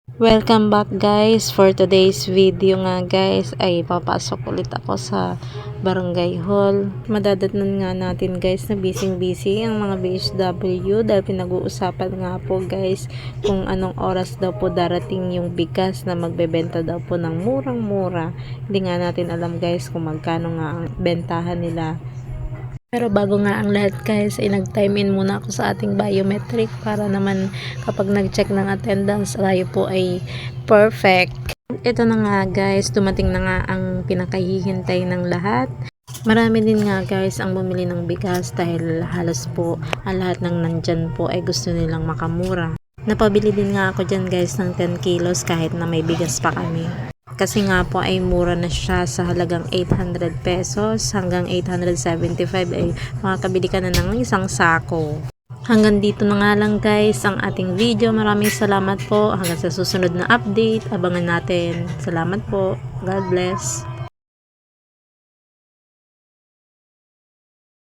Welcome back guys. For today's video nga guys ay papasok ulit ako sa barangay hall. Madadatnan nga natin guys na busy ang mga BHW dahil pinag-uusapan nga po guys kung anong oras daw po darating yung bigas na magbebenta daw po ng murang-mura. Hindi nga natin alam guys kung magkano nga ang bentahan nila. Pero bago nga ang lahat guys ay nag-time in muna ako sa ating biometric para naman kapag nag-check ng attendance tayo po ay perfect. Ito na nga guys, dumating na nga ang pinakahihintay ng lahat. Marami din nga guys ang bumili ng bigas dahil halos po ang lahat ng nandyan po ay gusto nilang makamura. Napabili din nga ako dyan guys ng 10 kilos kahit na may bigas pa kami. Kasi nga po ay mura na siya sa halagang 800 pesos hanggang 875 ay makakabili ka na ng isang sako. Hanggang dito na nga lang guys ang ating video. Maraming salamat po. Hanggang sa susunod na update. Abangan natin. Salamat po. God bless.